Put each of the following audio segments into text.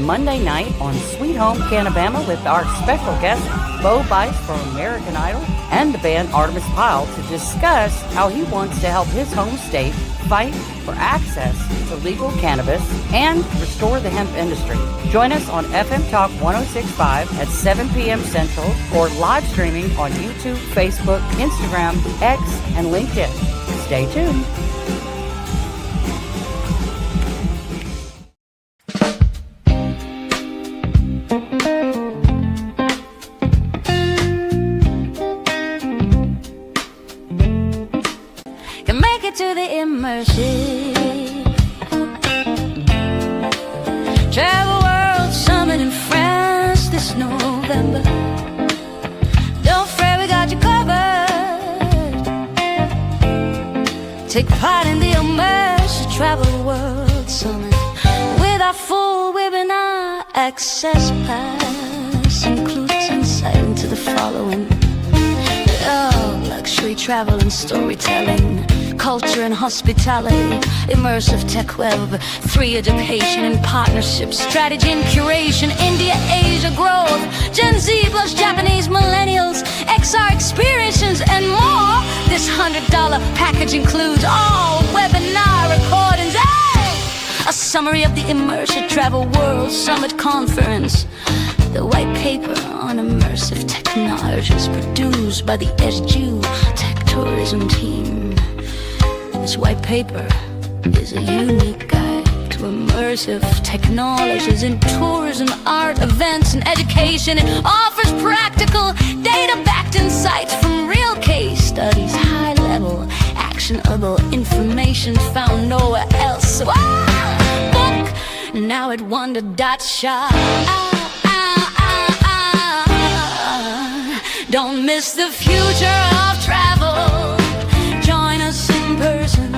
Monday night on Sweet Home CannaBama with our special guest, Bice from American Idol, and the band Artimus Pyle to discuss how he wants to help his home state fight for access to legal cannabis and restore the hemp industry. Join us on FM Talk 106.5 at 7 p.m. Central or live streaming on YouTube, Facebook, Instagram, X, and LinkedIn. Stay tuned. To the immersive Travel World Summit in France this November. Don't fret, we got you covered. Take part in the immersive Travel World Summit with our full webinar access pass. Includes insight into the following: luxury travel and storytelling, culture and hospitality, immersive tech web, free education and partnership, strategy and curation, India, Asia growth, Gen Z plus Japanese millennials, XR experiences, and more. This $100 package includes all webinar recordings, a summary of the Immersive Travel World Summit Conference, the white paper on immersive technologies produced by the SJU Tech Tourism team. This white paper is a unique guide to immersive technologies in tourism, art, events, and education. It offers practical, data-backed insights from real case studies, high-level, actionable information found nowhere else. So, book now at wonder.shop. Don't miss the future of travel. Join us in person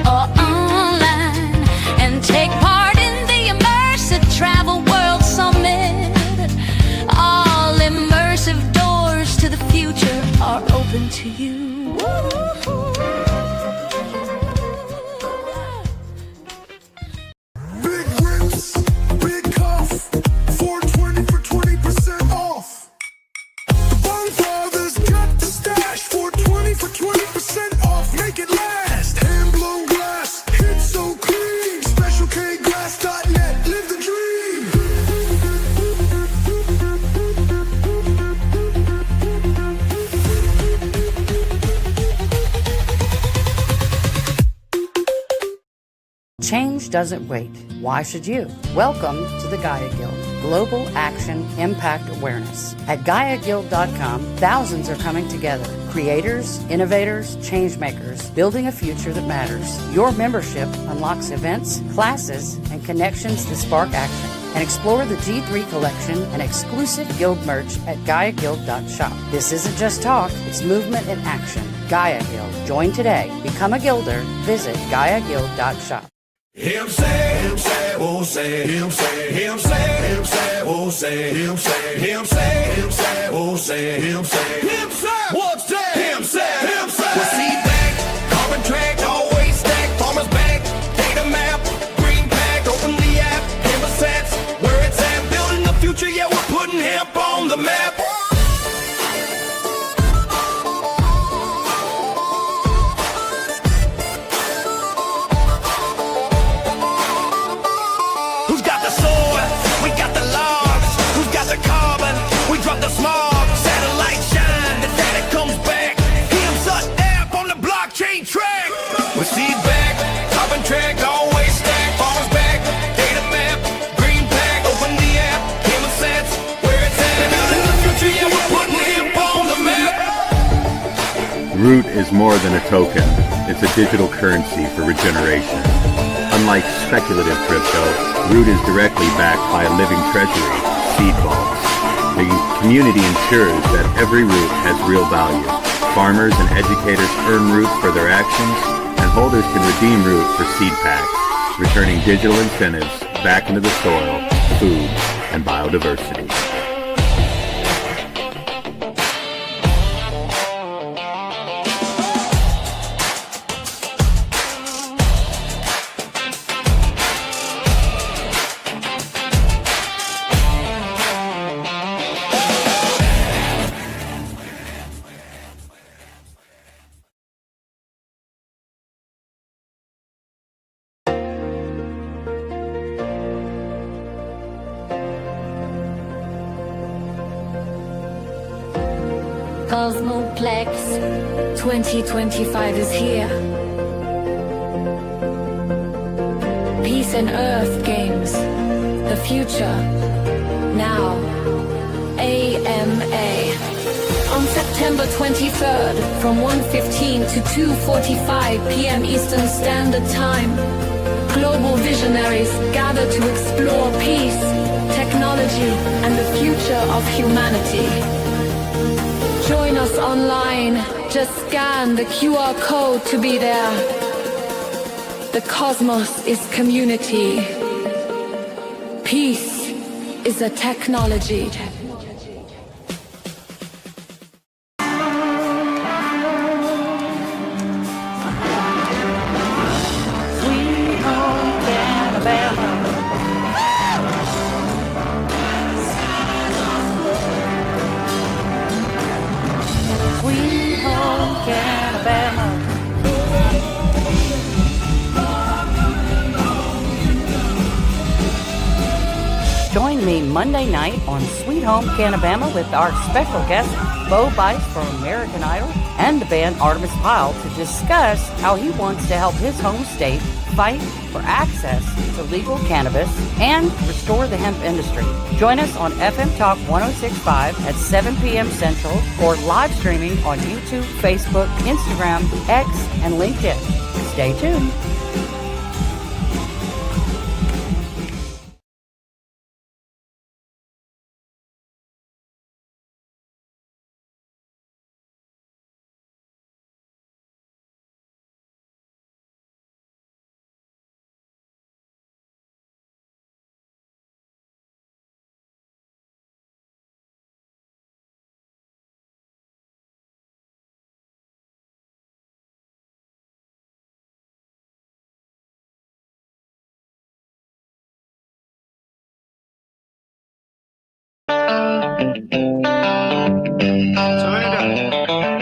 or online and take part in the Immersive Travel World Summit. All immersive doors to the future are open to you. Big rips, big cuff, 420 for 20% off. The Bonfathers got the stash, 420 for 20% off. Make it last. Hand blown glass, hit so clean. SpecialKGlass.net, live the dream. Change doesn't wait. Why should you? Welcome to the Gaia Guild, Global Action Impact Awareness. At GaiaGuild.com, thousands are coming together. Creators, innovators, changemakers, building a future that matters. Your membership unlocks events, classes, and connections to spark action. And explore the G3 collection and exclusive guild merch at GaiaGuild.shop. This isn't just talk, it's movement in action. Gaia Guild. Join today. Become a guilder. Visit GaiaGuild.shop. Him say, oh say, him say, him say, him say, oh say, him say, him say, him say, oh say, him say, him say, what's that? Him say, well, seed bank, carbon track, always stack, farmer's back, data map, green pack, open the app, hemp sets, where it's at, building the future, yeah, we're putting hemp on the map. The smog, satellite shine, the data comes back. Hem's a app on the blockchain track. With seed back, carbon track, always stack. Farmers back, data map, green pack, open the app. Hemp sets, where it's at. Building the future, yeah, we're putting hemp on the map. Root is more than a token. It's a digital currency for regeneration. Unlike speculative crypto, Root is directly backed by a living treasury, seed vaults. The community ensures that every root has real value. Farmers and educators earn root for their actions, and holders can redeem root for seed packs, returning digital incentives back into the soil, food, and biodiversity. Cosmoplex 2025 is here. Peace and Earth Games, the future, now, AMA. On September 23rd, from 1:15 to 2:45 p.m. Eastern Standard Time, global visionaries gather to explore peace, technology, and the future of humanity. Join us online. Just scan the QR code to be there. The cosmos is community. Peace is a technology. Sweet Home CannaBama. Sweet Home CannaBama. Join me Monday night on Sweet Home CannaBama with our special guest, Bice from American Idol, and the band Artimus Pyle to discuss how he wants to help his home state fight for access to legal cannabis and restore the hemp industry. Join us on FM Talk 106.5 at 7 p.m. Central or live streaming on YouTube, Facebook, Instagram, X, and LinkedIn. Stay tuned.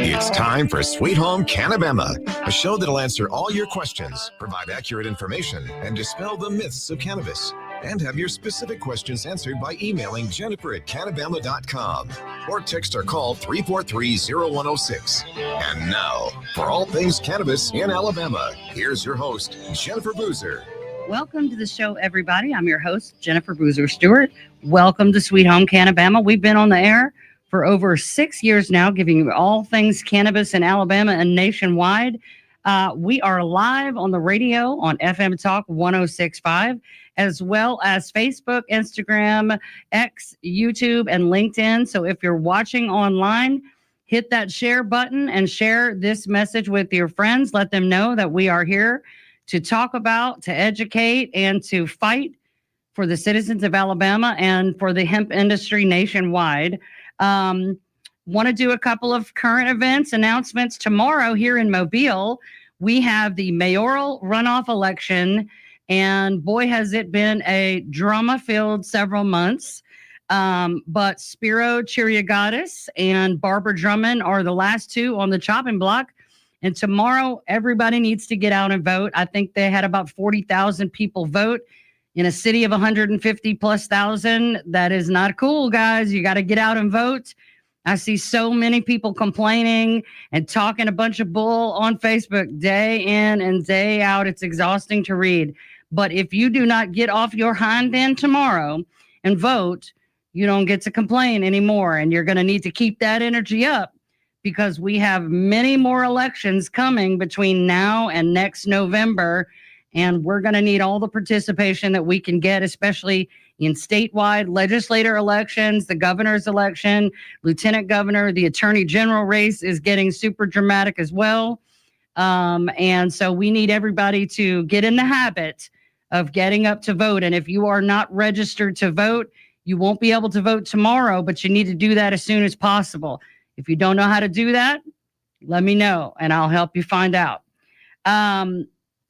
It's time for Sweet Home CannaBama, a show that'll answer all your questions, provide accurate information, and dispel the myths of cannabis. And have your specific questions answered by emailing Jennifer@CannaBama.com or text or call 343-0106. And now, for all things cannabis in Alabama, here's your host, Jennifer Boozer. Welcome to the show, everybody. I'm your host, Jennifer Boozer Stewart. Welcome to Sweet Home CannaBama. We've been on the air for over 6 years now, giving you all things cannabis in Alabama and nationwide. We are live on the radio on FM Talk 106.5, as well as Facebook, Instagram, X, YouTube, and LinkedIn. So if you're watching online, hit that share button and share this message with your friends. Let them know that we are here to talk about, to educate, and to fight for the citizens of Alabama and for the hemp industry nationwide. Want to do a couple of current events announcements. Tomorrow here in Mobile, we have the mayoral runoff election, and boy, has it been a drama-filled several months. But Spiro Chiriagadis and Barbara Drummond are the last two on the chopping block. And tomorrow, everybody needs to get out and vote. I think they had about 40,000 people vote in a city of 150 plus thousand. That is not cool, guys. You got to get out and vote. I see so many people complaining and talking a bunch of bull on Facebook day in and day out. It's exhausting to read. But if you do not get off your hind end tomorrow and vote, you don't get to complain anymore. And you're going to need to keep that energy up, because we have many more elections coming between now and next November. And we're going to need all the participation that we can get, especially in statewide legislator elections, the governor's election, lieutenant governor, the attorney general race is getting super dramatic as well. And so we need everybody to get in the habit of getting up to vote. And if you are not registered to vote, you won't be able to vote tomorrow, but you need to do that as soon as possible. If you don't know how to do that, let me know and I'll help you find out.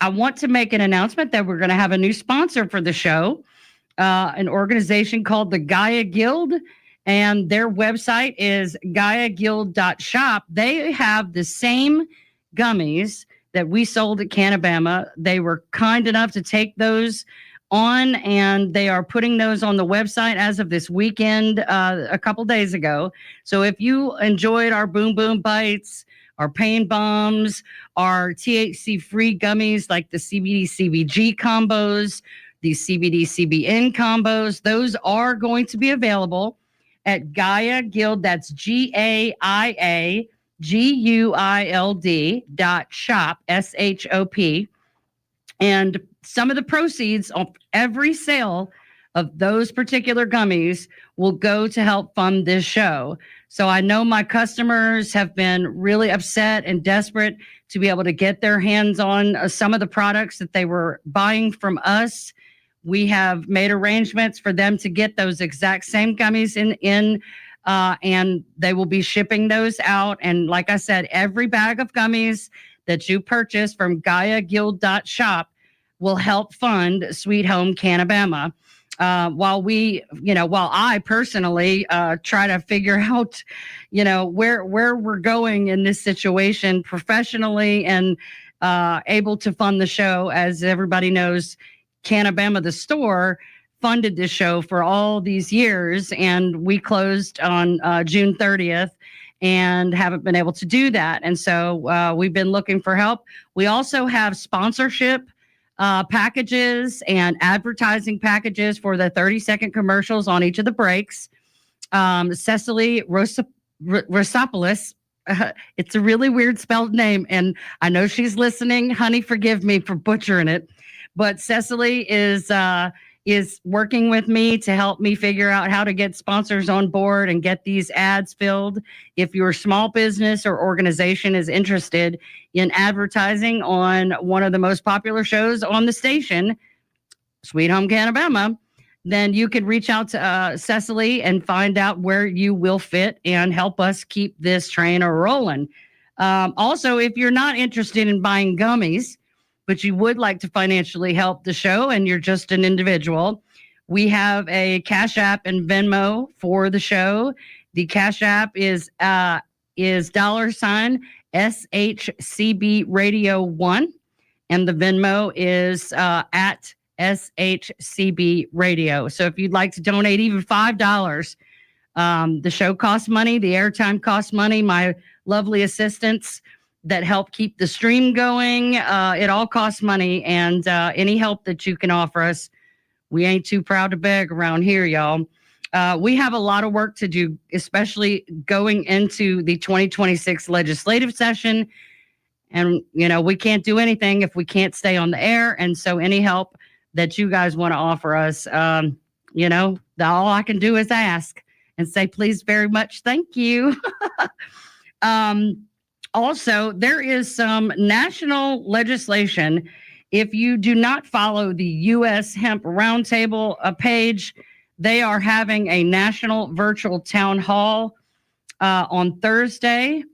I want to make an announcement that we're going to have a new sponsor for the show, an organization called the Gaia Guild, and their website is GaiaGuild.shop. They have the same gummies that we sold at CannaBama. They were kind enough to take those on, and they are putting those on the website as of this weekend, a couple days ago. So if you enjoyed our Boom Boom Bites, our pain bombs, our THC-free gummies like the CBD-CBG combos, the CBD-CBN combos, those are going to be available at Gaia Guild. That's GAIAGUILD.shop, SHOP. And some of the proceeds of every sale of those particular gummies will go to help fund this show. So I know my customers have been really upset and desperate to be able to get their hands on some of the products that they were buying from us. We have made arrangements for them to get those exact same gummies in and they will be shipping those out. And like I said, every bag of gummies that you purchase from GaiaGuild.shop will help fund Sweet Home CannaBama. While I personally try to figure out, where we're going in this situation professionally and able to fund the show. As everybody knows, CannaBama, the store, funded this show for all these years, and we closed on June 30th and haven't been able to do that. And so we've been looking for help. We also have sponsorship packages and advertising packages for the 30-second commercials on each of the breaks. Cecily Rosopoulos, it's a really weird spelled name, and I know she's listening. Honey, forgive me for butchering it. But Cecily is working with me to help me figure out how to get sponsors on board and get these ads filled. If your small business or organization is interested in advertising on one of the most popular shows on the station, Sweet Home CannaBama, then you could reach out to Cecily and find out where you will fit and help us keep this train rolling. Also, if you're not interested in buying gummies, but you would like to financially help the show and you're just an individual, we have a Cash App and Venmo for the show. The Cash App is $SHCB Radio 1, and the Venmo is at SHCB Radio. So if you'd like to donate even $5, the show costs money, the airtime costs money, my lovely assistants that help keep the stream going, it all costs money, and any help that you can offer us, we ain't too proud to beg around here, y'all. We have a lot of work to do, especially going into the 2026 legislative session. And, we can't do anything if we can't stay on the air. And so any help that you guys want to offer us, all I can do is ask and say, please very much. Thank you. Also, there is some national legislation. If you do not follow the U.S. Hemp Roundtable page, they are having a national virtual town hall on Thursday,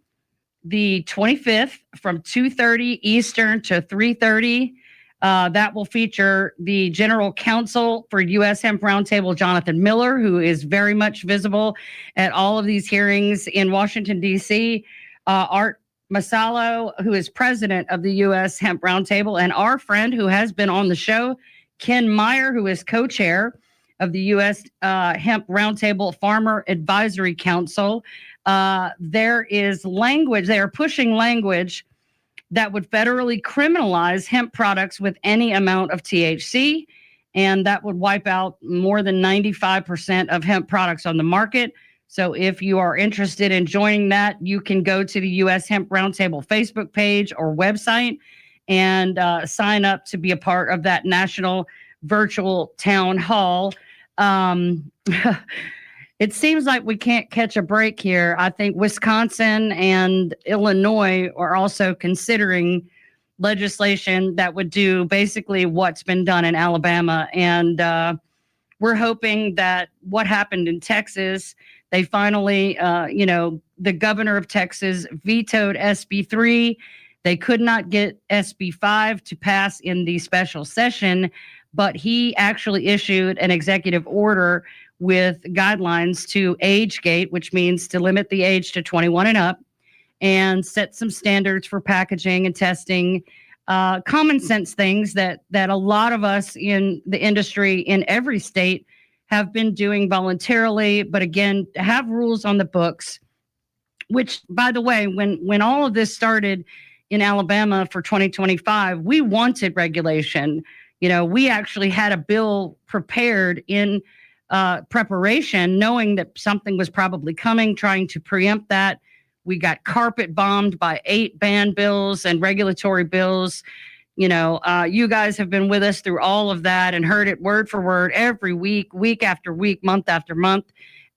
the 25th, from 2:30 Eastern to 3:30. That will feature the General Counsel for U.S. Hemp Roundtable, Jonathan Miller, who is very much visible at all of these hearings in Washington, D.C., Art Masalo, who is president of the U.S. Hemp Roundtable, and our friend who has been on the show, Ken Meyer, who is co-chair of the U.S. Hemp Roundtable Farmer Advisory Council. There is language, they are pushing language that would federally criminalize hemp products with any amount of THC, and that would wipe out more than 95% of hemp products on the market. So if you are interested in joining that, you can go to the U.S. Hemp Roundtable Facebook page or website and sign up to be a part of that national virtual town hall. It seems like we can't catch a break here. I think Wisconsin and Illinois are also considering legislation that would do basically what's been done in Alabama. And we're hoping that what happened in Texas, they finally, the governor of Texas vetoed SB 3. They could not get SB 5 to pass in the special session, but he actually issued an executive order with guidelines to age gate, which means to limit the age to 21 and up, and set some standards for packaging and testing. common sense things that a lot of us in the industry in every state have been doing voluntarily. But again, to have rules on the books, which, by the way, when all of this started in Alabama for 2025, we wanted regulation. We actually had a bill prepared in preparation, knowing that something was probably coming, trying to preempt that. We got carpet bombed by 8 ban bills and regulatory bills. You guys have been with us through all of that and heard it word for word every week, week after week, month after month.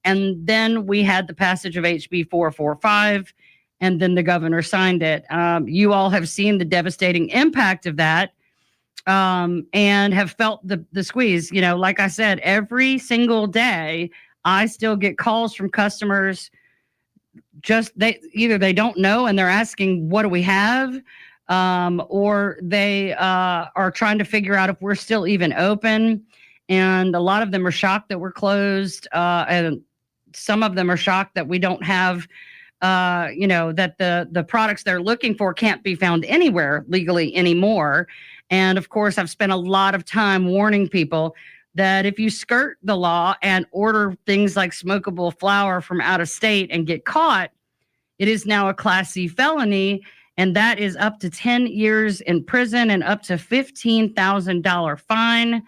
And then we had the passage of HB 445, and then the governor signed it. You all have seen the devastating impact of that, and have felt the squeeze. Like I said, every single day, I still get calls from customers. Either they don't know and they're asking, what do we have? Or they are trying to figure out if we're still even open. And a lot of them are shocked that we're closed. And some of them are shocked that we don't have, that the products they're looking for can't be found anywhere legally anymore. And of course, I've spent a lot of time warning people that if you skirt the law and order things like smokable flower from out of state and get caught, it is now a Class C felony, and that is up to 10 years in prison and up to $15,000 fine.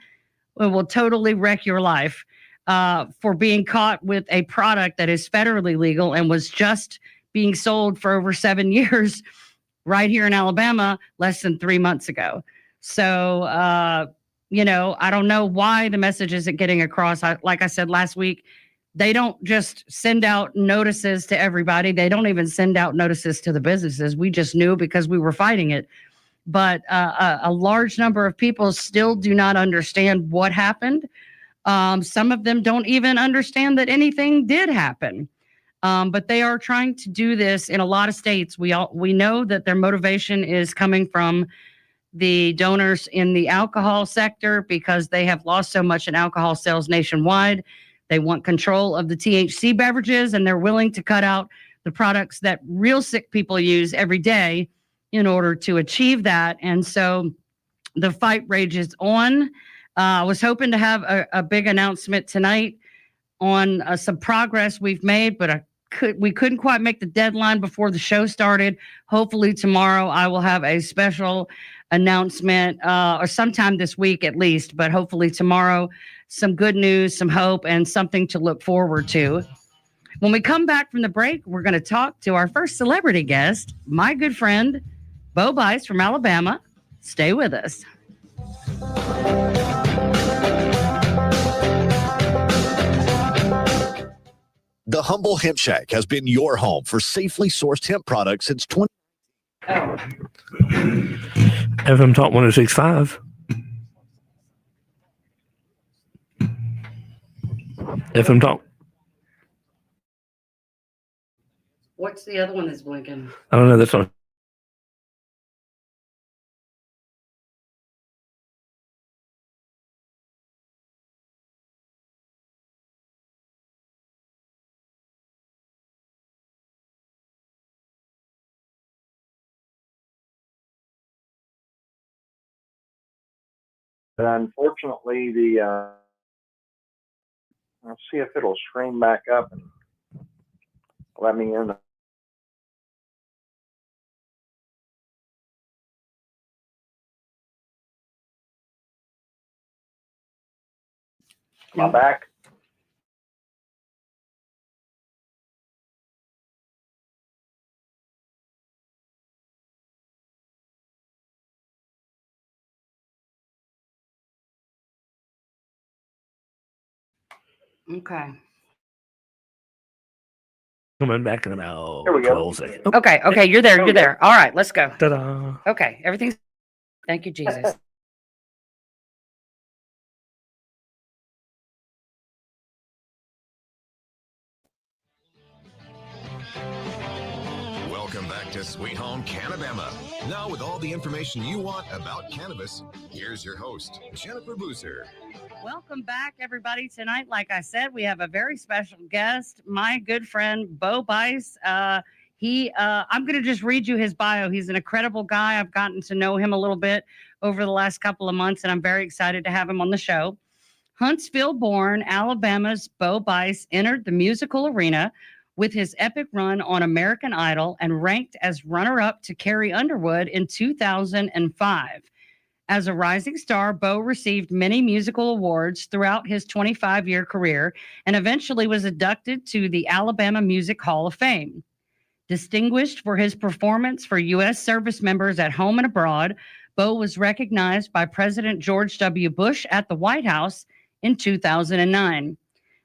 It will totally wreck your life for being caught with a product that is federally legal and was just being sold for over 7 years right here in Alabama less than 3 months ago. So, I don't know why the message isn't getting across. Like I said last week, they don't just send out notices to everybody. They don't even send out notices to the businesses. We just knew because we were fighting it. But a large number of people still do not understand what happened. Some of them don't even understand that anything did happen. But they are trying to do this in a lot of states. We know that their motivation is coming from the donors in the alcohol sector because they have lost so much in alcohol sales nationwide. They want control of the THC beverages, and they're willing to cut out the products that real sick people use every day in order to achieve that. And so the fight rages on. I was hoping to have a big announcement tonight on some progress we've made, but we couldn't quite make the deadline before the show started. Hopefully tomorrow I will have a special announcement, or sometime this week at least, but hopefully tomorrow, some good news, some hope, and something to look forward to. When we come back from the break, we're going to talk to our first celebrity guest, my good friend, Bice from Alabama. Stay with us. The Humble Hemp Shack has been your home for safely sourced hemp products since 20. FM Talk 106.5. FM Talk. What's the other one that's blinking? I don't know. That's on. But unfortunately, I'll see if it'll stream back up and let me in. Am I back? Okay. Coming back in about Here we go. 12 seconds. Oh, Okay. You're there. You're there. All right. Let's go. ta-da. Okay. Everything's. Thank you, Jesus. Welcome back to Sweet Home CannaBama. Now, with all the information you want about cannabis, here's your host, Jennifer Boozer. Welcome back, everybody. Tonight, like I said, we have a very special guest, my good friend, Bice. I'm going to just read you his bio. He's an incredible guy. I've gotten to know him a little bit over the last couple of months, and I'm very excited to have him on the show. Huntsville-born Alabama's Bo Bice entered the musical arena with his epic run on American Idol and ranked as runner-up to Carrie Underwood in 2005. As a rising star, Bo received many musical awards throughout his 25-year career and eventually was inducted to the Alabama Music Hall of Fame. Distinguished for his performance for U.S. service members at home and abroad, Bo was recognized by President George W. Bush at the White House in 2009.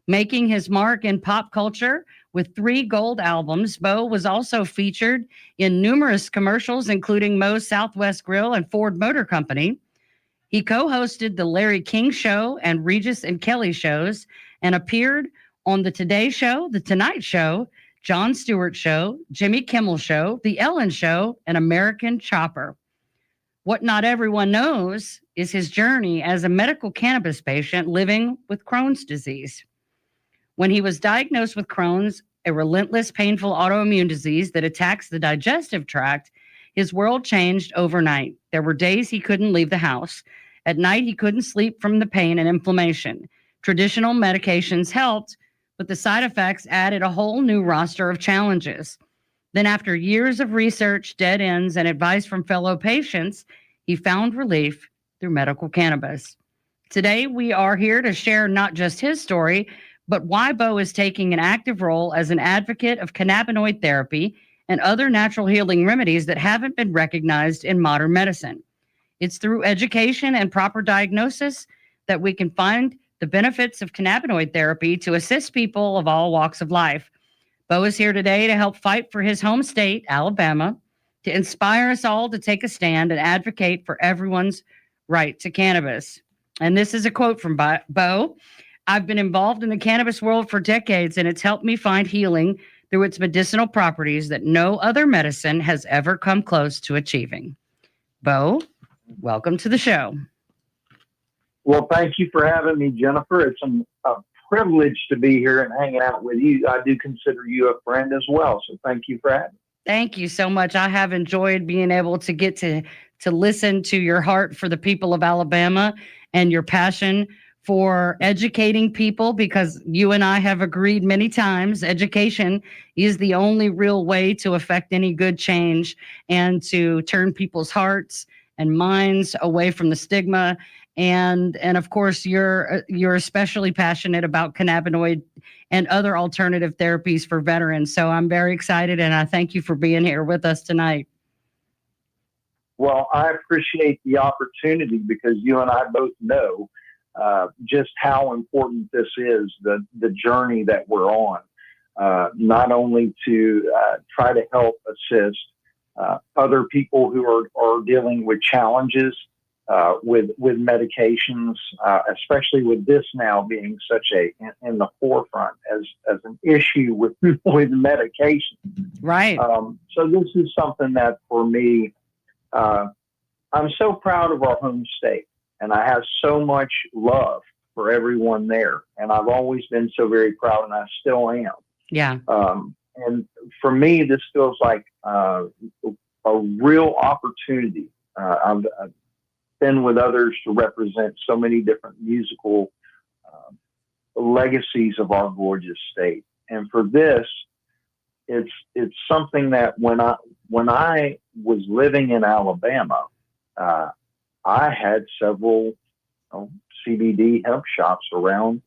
Making his mark in pop culture with 3 gold albums, Bo was also featured in numerous commercials, including Moe's Southwest Grill and Ford Motor Company. He co-hosted The Larry King Show and Regis and Kelly shows and appeared on The Today Show, The Tonight Show, Jon Stewart Show, Jimmy Kimmel Show, The Ellen Show, and American Chopper. What not everyone knows is his journey as a medical cannabis patient living with Crohn's disease. When he was diagnosed with Crohn's, a relentless, painful autoimmune disease that attacks the digestive tract, his world changed overnight. There were days he couldn't leave the house. At night, he couldn't sleep from the pain and inflammation. Traditional medications helped, but the side effects added a whole new roster of challenges. Then, after years of research, dead ends, and advice from fellow patients, he found relief through medical cannabis. Today, we are here to share not just his story, but why Bo is taking an active role as an advocate of cannabinoid therapy and other natural healing remedies that haven't been recognized in modern medicine. It's through education and proper diagnosis that we can find the benefits of cannabinoid therapy to assist people of all walks of life. Bo is here today to help fight for his home state, Alabama, to inspire us all to take a stand and advocate for everyone's right to cannabis. And this is a quote from Bo. I've been involved in the cannabis world for decades, and it's helped me find healing through its medicinal properties that no other medicine has ever come close to achieving. Bo, welcome to the show. Well, thank you for having me, Jennifer. It's a privilege to be here and hanging out with you. I do consider you a friend as well, so thank you for having me. Thank you so much. I have enjoyed being able to get to listen to your heart for the people of Alabama and your passion for educating people, because you and I have agreed many times education is the only real way to affect any good change and to turn people's hearts and minds away from the stigma. And of course, you're especially passionate about cannabinoid and other alternative therapies for veterans. So I'm very excited, and I thank you for being here with us tonight. Well, I appreciate the opportunity because you and I both know just how important this is, the journey that we're on, not only to try to help assist other people who are dealing with challenges with medications, especially with this now being such in the forefront as an issue with medication. Right. So this is something that for me, I'm so proud of our home state, and I have so much love for everyone there. And I've always been so very proud, and I still am. Yeah. And for me, this feels like a real opportunity. I've been with others to represent so many different musical legacies of our gorgeous state. And for this, it's something that when I was living in Alabama, I had several CBD hemp shops around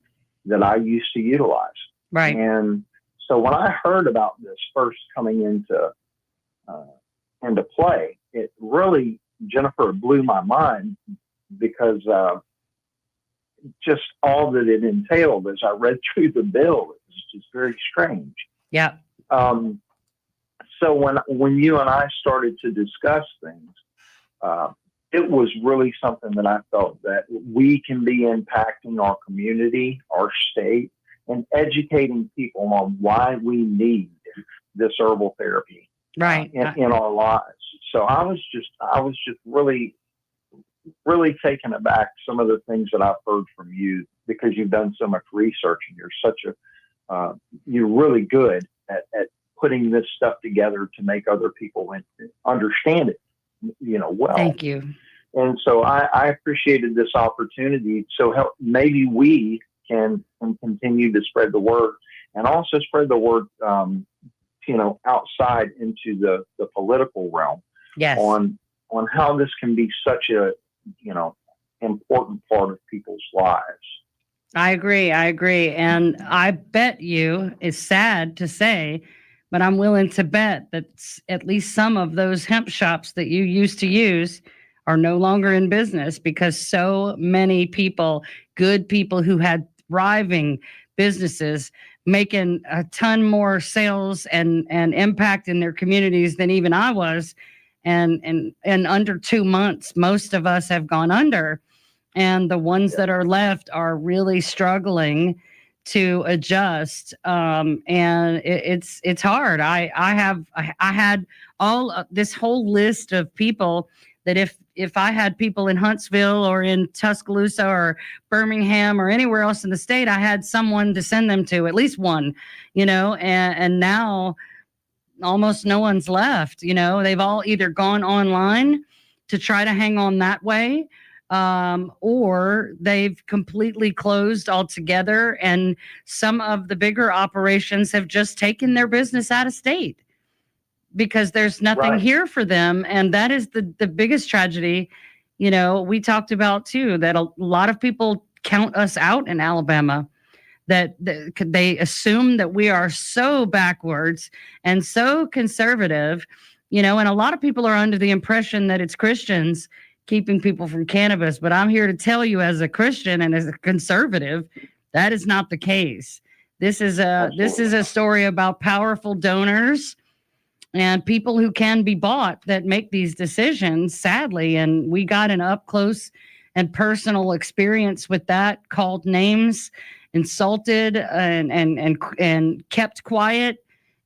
that I used to utilize. Right. And so when I heard about this first coming into play, it really, Jennifer, blew my mind because just all that it entailed as I read through the bill, it was just very strange. Yeah. So when you and I started to discuss things, it was really something that I felt that we can be impacting our community, our state, and educating people on why we need this herbal therapy Right. in our lives. So I was just really, really taken aback some of the things that I've heard from you, because you've done so much research and you're really good at putting this stuff together to make other people understand it, well. Thank you. And so I appreciated this opportunity. So maybe we can continue to spread the word, and also spread the word, outside into the political realm. Yes. On how this can be such a, important part of people's lives. I agree. And I bet you, it's sad to say, but I'm willing to bet that at least some of those hemp shops that you used to use are no longer in business, because so many people, good people who had thriving businesses, making a ton more sales and impact in their communities than even I was. And under 2 months, most of us have gone under. And the ones that are left are really struggling to adjust. And it's hard. I had this whole list of people that if I had people in Huntsville or in Tuscaloosa or Birmingham or anywhere else in the state, I had someone to send them to, at least one, and now almost no one's left. They've all either gone online to try to hang on that way, or they've completely closed altogether. And some of the bigger operations have just taken their business out of state because there's nothing here for them. And that is the biggest tragedy. We talked about too, that a lot of people count us out in Alabama, that they assume that we are so backwards and so conservative, and a lot of people are under the impression that it's Christians keeping people from cannabis. But I'm here to tell you, as a Christian and as a conservative, that is not the case. This is a story about powerful donors and people who can be bought that make these decisions, sadly. And we got an up close and personal experience with that, called names, insulted, and kept quiet.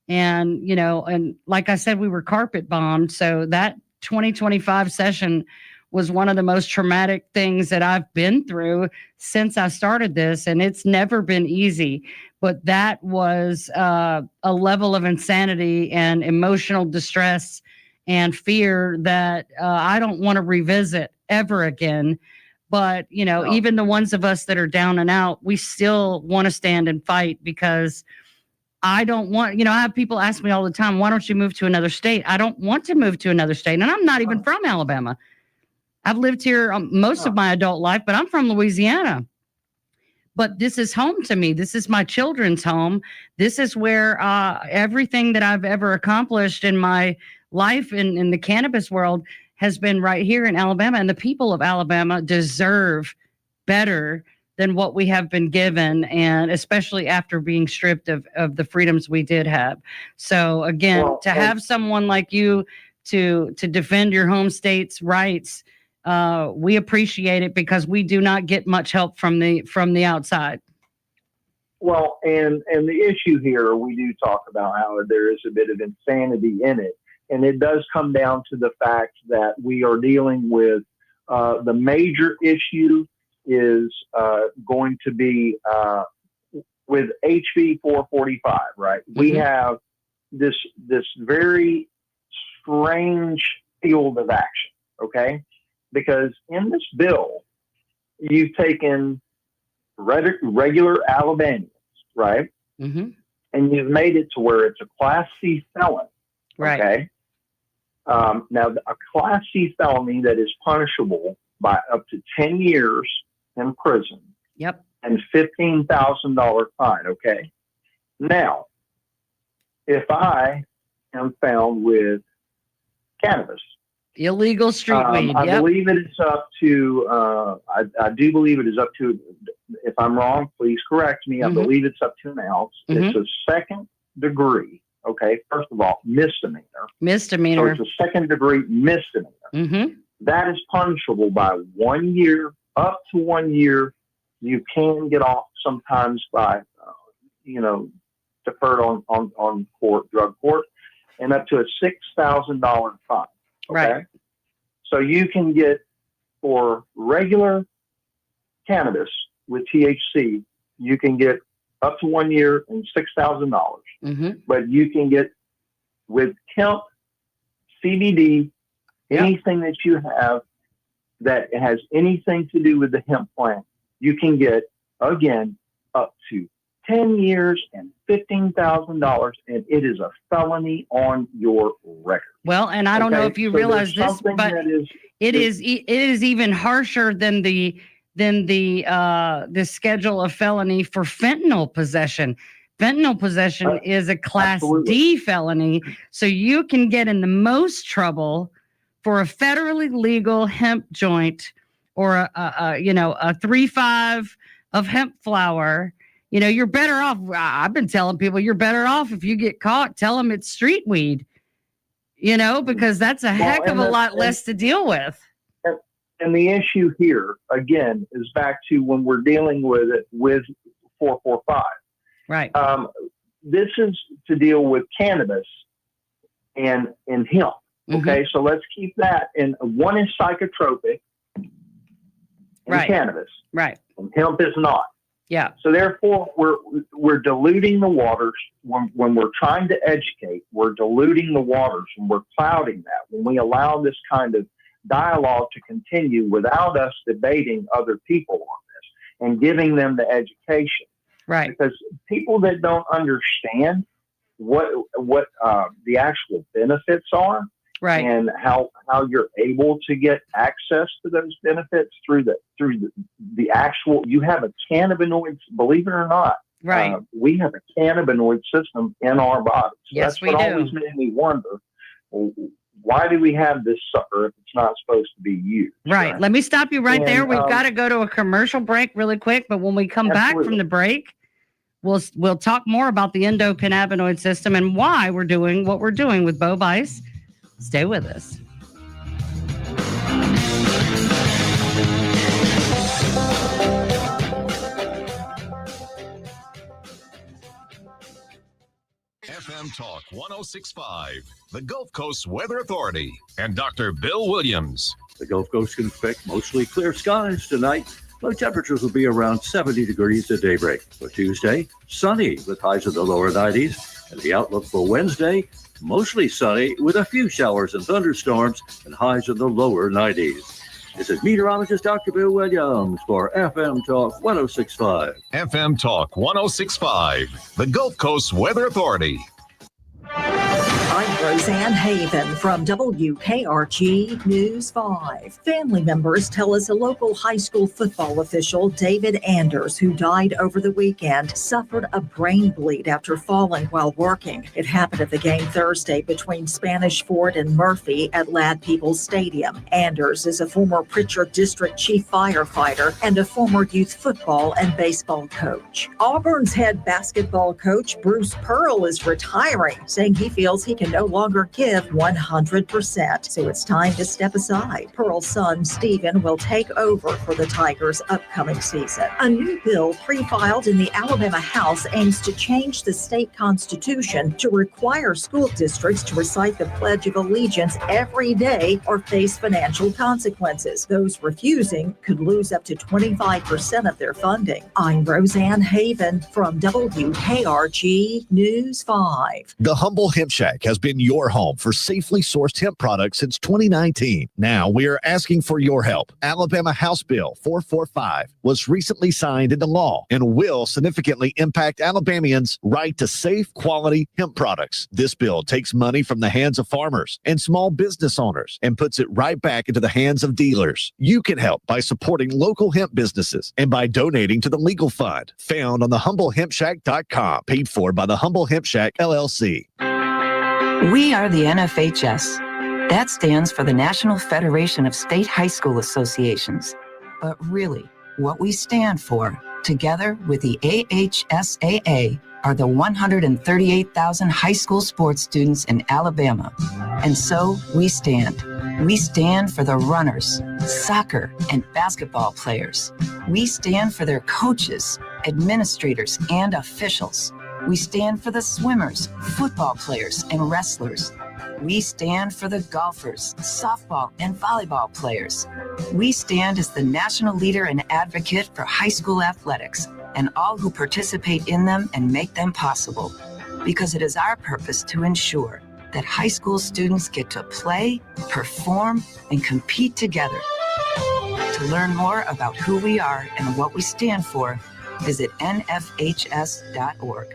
And, and like I said, we were carpet bombed. So that 2025 session was one of the most traumatic things that I've been through since I started this. And it's never been easy, but that was a level of insanity and emotional distress and fear that I don't want to revisit ever again. But, even the ones of us that are down and out, we still want to stand and fight, because I don't want, I have people ask me all the time, why don't you move to another state? I don't want to move to another state. And I'm not even from Alabama. I've lived here most of my adult life, but I'm from Louisiana. But this is home to me. This is my children's home. This is where everything that I've ever accomplished in my life in the cannabis world has been right here in Alabama. And the people of Alabama deserve better than what we have been given, and especially after being stripped of the freedoms we did have. So again, to have someone like you to defend your home state's rights, we appreciate it, because we do not get much help from the outside. Well, and the issue here, we do talk about how there is a bit of insanity in it. And it does come down to the fact that we are dealing with the major issue is going to be with HB 445, right? Mm-hmm. We have this very strange field of action, okay? Because in this bill, you've taken regular Alabamians, right? Mm-hmm. And you've made it to where it's a Class C felon, right? Okay. Now, a Class C felony that is punishable by up to 10 years in prison. Yep. And $15,000 fine. Okay. Now, if I am found with cannabis, illegal street weed, I believe it is up to. I do believe it is up to. If I'm wrong, please correct me. I believe it's up to an ounce. Mm-hmm. It's a second degree. Okay. First of all, misdemeanor. Misdemeanor. So it's a second degree misdemeanor. Mm-hmm. That is punishable by 1 year, up to 1 year. You can get off sometimes by, deferred on court, drug court, and up to a $6,000 fine. Okay? Right. So you can get, for regular cannabis with THC, you can get up to 1 year and $6,000. Mm-hmm. But you can get with hemp, CBD, anything that you have that has anything to do with the hemp plant, you can get, again, up to 10 years and $15,000, and it is a felony on your record. Well, and I don't know if you realize this, but it is even harsher than the schedule of felony for fentanyl possession. Fentanyl possession is a Class D felony, so you can get in the most trouble for a federally legal hemp joint or a 3.5 of hemp flower. You know, you're better off. I've been telling people you're better off if you get caught. Tell them it's street weed. You know, because that's a heck of a lot less to deal with. And the issue here again is back to when we're dealing with it with 445. Right. This is to deal with cannabis and hemp. Okay, so let's keep that. And one is psychotropic, and cannabis. Right. And hemp is not. Yeah. So therefore, we're diluting the waters when we're trying to educate. We're diluting the waters, and we're clouding that when we allow this kind of dialogue to continue without us debating other people on this and giving them the education. Right. Because people that don't understand what the actual benefits are, right, and how you're able to get access to those benefits through the actual, you have a cannabinoid, believe it or not, right, we have a cannabinoid system in our bodies. So yes, that's what always made me wonder, why do we have this sucker if it's not supposed to be used? Right. Let me stop you right there. We've got to go to a commercial break really quick, but when we come back from the break, we'll talk more about the endocannabinoid system and why we're doing what we're doing with Bo Bice. Stay with us. FM Talk 106.5, the Gulf Coast Weather Authority, and Dr. Bill Williams. The Gulf Coast can expect mostly clear skies tonight. Low temperatures will be around 70 degrees at daybreak. For Tuesday, sunny with highs in the lower 90s. And the outlook for Wednesday, mostly sunny with a few showers and thunderstorms and highs in the lower 90s. This is meteorologist Dr. Bill Williams for FM Talk 106.5. FM Talk 106.5, the Gulf Coast Weather Authority. I'm Roseanne Haven from WKRG News 5. Family members tell us a local high school football official, David Anders, who died over the weekend, suffered a brain bleed after falling while working. It happened at the game Thursday between Spanish Fort and Murphy at Lad Peoples Stadium. Anders is a former Pritchard District Chief Firefighter and a former youth football and baseball coach. Auburn's head basketball coach, Bruce Pearl, is retiring, saying he feels he can no longer give 100%. So it's time to step aside. Pearl's son, Stephen, will take over for the Tigers' upcoming season. A new bill pre-filed in the Alabama House aims to change the state constitution to require school districts to recite the Pledge of Allegiance every day or face financial consequences. Those refusing could lose up to 25% of their funding. I'm Roseanne Haven from WKRG News 5. The Humble Hemp Shack has been your home for safely sourced hemp products since 2019. Now we are asking for your help. Alabama House Bill 445 was recently signed into law and will significantly impact Alabamians' right to safe, quality hemp products. This bill takes money from the hands of farmers and small business owners and puts it right back into the hands of dealers. You can help by supporting local hemp businesses and by donating to the legal fund found on thehumblehempshack.com, paid for by the Humble Hemp Shack, LLC. We are the NFHS. That stands for the National Federation of State High School Associations. But really, what we stand for, together with the AHSAA, are the 138,000 high school sports students in Alabama. And so we stand. We stand for the runners, soccer, and basketball players. We stand for their coaches, administrators, and officials. We stand for the swimmers, football players, and wrestlers. We stand for the golfers, softball, and volleyball players. We stand as the national leader and advocate for high school athletics and all who participate in them and make them possible. Because it is our purpose to ensure that high school students get to play, perform, and compete together. To learn more about who we are and what we stand for, visit nfhs.org.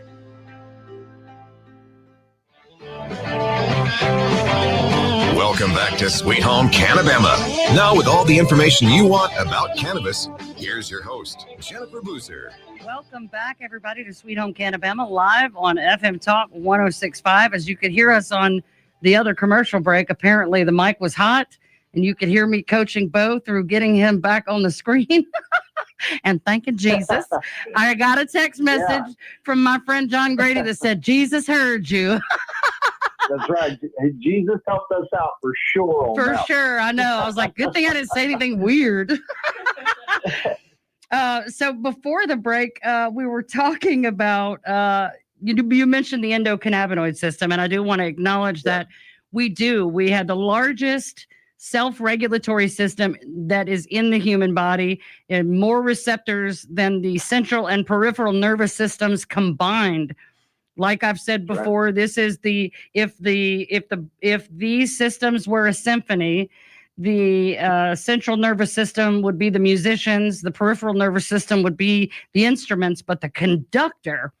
Welcome back to Sweet Home CannaBama. Now, with all the information you want about cannabis, here's your host, Jennifer Boozer. Welcome back, everybody, to Sweet Home CannaBama, live on FM Talk 106.5. As you could hear us on the other commercial break, apparently the mic was hot, and you could hear me coaching Bo through getting him back on the screen. And thanking Jesus. I got a text message from my friend John Grady that said, Jesus heard you. That's right. Jesus helped us out for sure. For sure. I know. I was like, good thing I didn't say anything weird. So before the break, we were talking about, you mentioned the endocannabinoid system, and I do want to acknowledge that we had the largest self-regulatory system that is in the human body, and more receptors than the central and peripheral nervous systems combined. Like I've said before, this is if these systems were a symphony, the central nervous system would be the musicians, the peripheral nervous system would be the instruments, but the conductor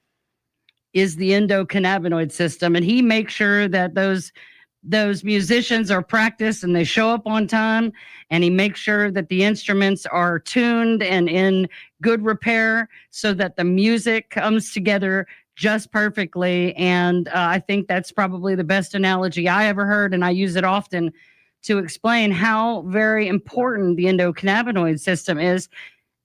is the endocannabinoid system, and he makes sure that those musicians are practiced and they show up on time, and he makes sure that the instruments are tuned and in good repair so that the music comes together just perfectly. And I think that's probably the best analogy I ever heard, and I use it often to explain how very important the endocannabinoid system is.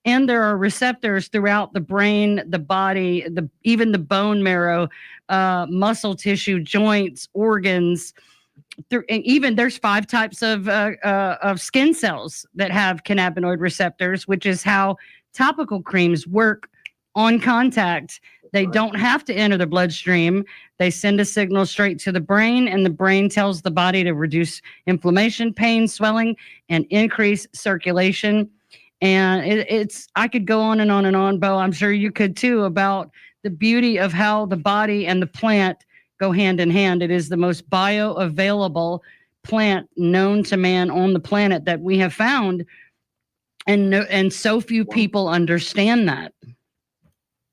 And there are receptors throughout the brain, the body, even the bone marrow, muscle tissue, joints, organs. Even there's 5 types of skin cells that have cannabinoid receptors, which is how topical creams work on contact. They don't have to enter the bloodstream. They send a signal straight to the brain, and the brain tells the body to reduce inflammation, pain, swelling, and increase circulation. And I could go on and on and on, Bo. I'm sure you could too, about the beauty of how the body and the plant go hand in hand. It is the most bioavailable plant known to man on the planet that we have found, and so few people understand that.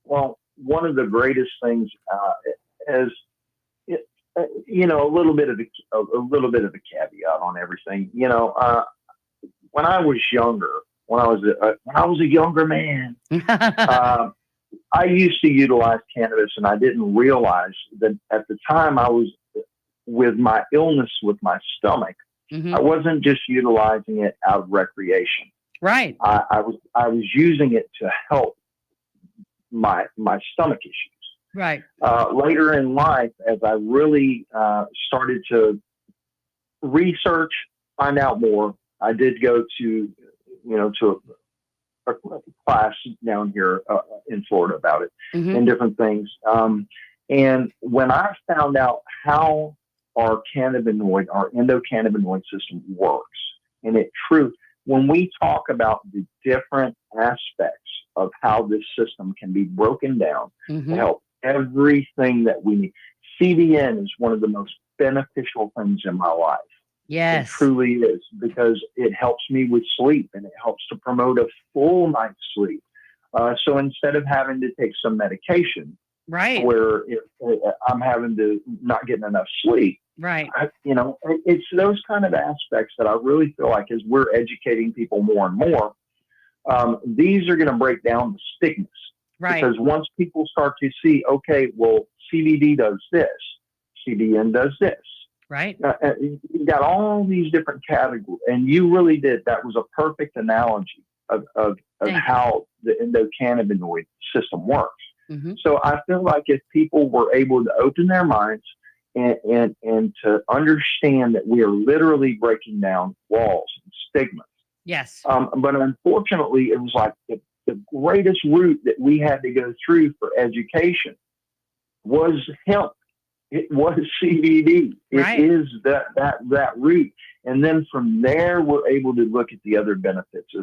Well, one of the greatest things is, a little bit of a caveat on everything. When I was younger, when I was a younger man, I used to utilize cannabis, and I didn't realize that at the time I was with my illness with my stomach. I wasn't just utilizing it out of recreation. Right. I was using it to help my stomach issues. Right. Later in life, as I really started to research, find out more, I did go to a class down here in Florida about it and different things. And when I found out how our endocannabinoid system works, and when we talk about the different aspects of how this system can be broken down to help everything that we need. CBN is one of the most beneficial things in my life. Yes. It truly is, because it helps me with sleep, and it helps to promote a full night's sleep. So instead of having to take some medication, right, where I'm having to not getting enough sleep, right, it's those kind of aspects that I really feel like, as we're educating people more and more, these are going to break down the stigmas. Right. Because once people start to see, okay, well, CBD does this, CBN does this. Right. You got all these different categories, and you really did. That was a perfect analogy of how the endocannabinoid system works. So I feel like if people were able to open their minds and to understand that we are literally breaking down walls and stigmas. Yes. But unfortunately, it was like the greatest route that we had to go through for education was hemp. It was CBD. Right. It is that route. And then from there, we're able to look at the other benefits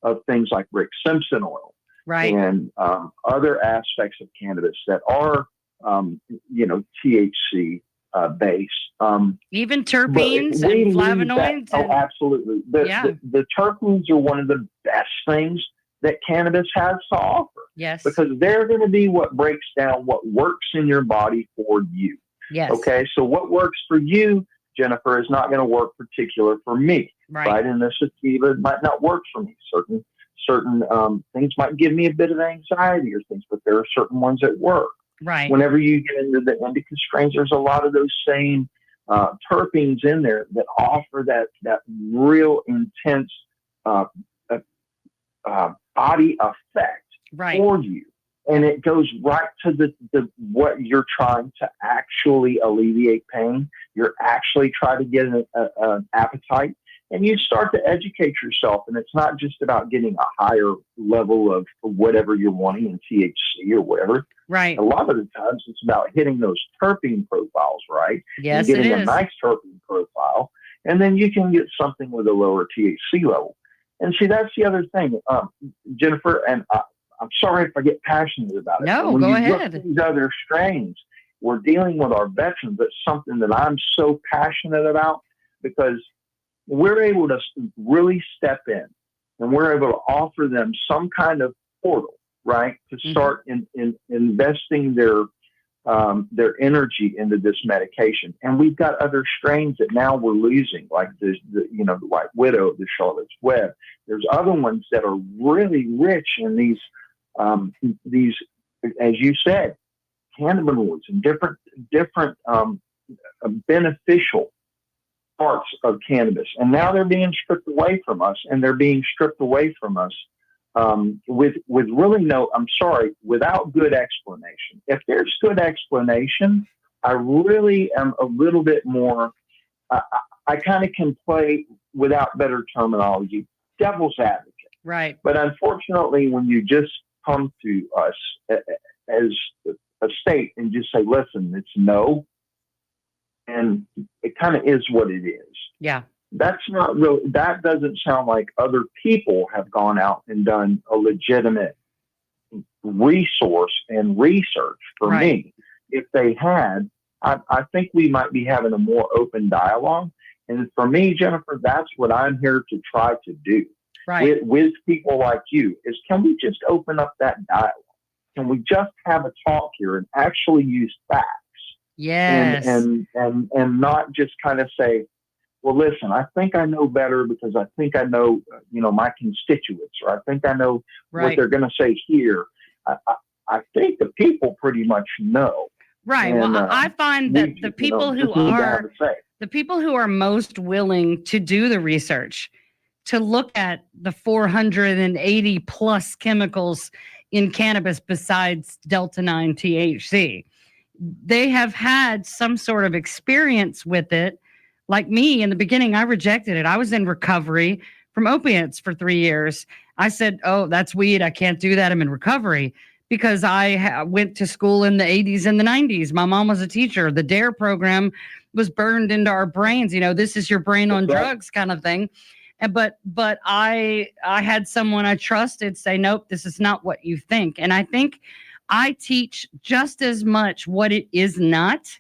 of things like Rick Simpson oil. Right. And other aspects of cannabis that are, THC, base. Even terpenes and flavonoids. Absolutely. The terpenes are one of the best things that cannabis has to offer. Yes. Because they're going to be what breaks down what works in your body for you. Yes. Okay. So what works for you, Jennifer, is not going to work particular for me. Right. And the sativa might not work for me. Certain things might give me a bit of anxiety or things, but there are certain ones that work. Right. Whenever you get into the indica strains, there's a lot of those same terpenes in there that offer that real intense body effect for you. And it goes right to the what you're trying to actually alleviate pain. You're actually trying to get an appetite. And you start to educate yourself, and it's not just about getting a higher level of whatever you're wanting in THC or whatever. Right. A lot of the times it's about hitting those terpene profiles, right? Yes, and getting it is. a nice terpene profile, and then you can get something with a lower THC level. And see, that's the other thing, Jennifer, and I'm sorry if I get passionate about it. No, when go you ahead. Look at these other strains, we're dealing with our veterans. That's something that I'm so passionate about, because we're able to really step in, and we're able to offer them some kind of portal, right, to start in investing their energy into this medication. And we've got other strains that now we're losing, like the White Widow, the Charlotte's Web. There's other ones that are really rich in these, as you said, cannabinoids and different beneficial parts of cannabis. And now they're being stripped away from us, and they're being stripped away from us with really without good explanation. If there's good explanation, I really am a little bit more, I kind of can play, without better terminology, devil's advocate. Right. But unfortunately, when you just come to us as a state and just say, listen, it's no, and it kind of is what it is. Yeah. That's not real. That doesn't sound like other people have gone out and done a legitimate resource and research for me. If they had, I think we might be having a more open dialogue. And for me, Jennifer, that's what I'm here to try to do with people like you, is can we just open up that dialogue? Can we just have a talk here and actually use facts? Yes. And not just kind of say, well, listen, I think I know better because I think I know, my constituents, or I think I know what they're going to say here. I think the people pretty much know. Right. And, well, I find that the people who are most willing to do the research, to look at the 480 plus chemicals in cannabis besides Delta-9 THC, they have had some sort of experience with it. Like me, in the beginning, I rejected it. I was in recovery from opiates for 3 years. I said, oh, that's weed. I can't do that. I'm in recovery, because I went to school in the 80s and the 90s. My mom was a teacher. The DARE program was burned into our brains. This is your brain on drugs kind of thing. But I had someone I trusted say, nope, this is not what you think. And I think I teach just as much what it is not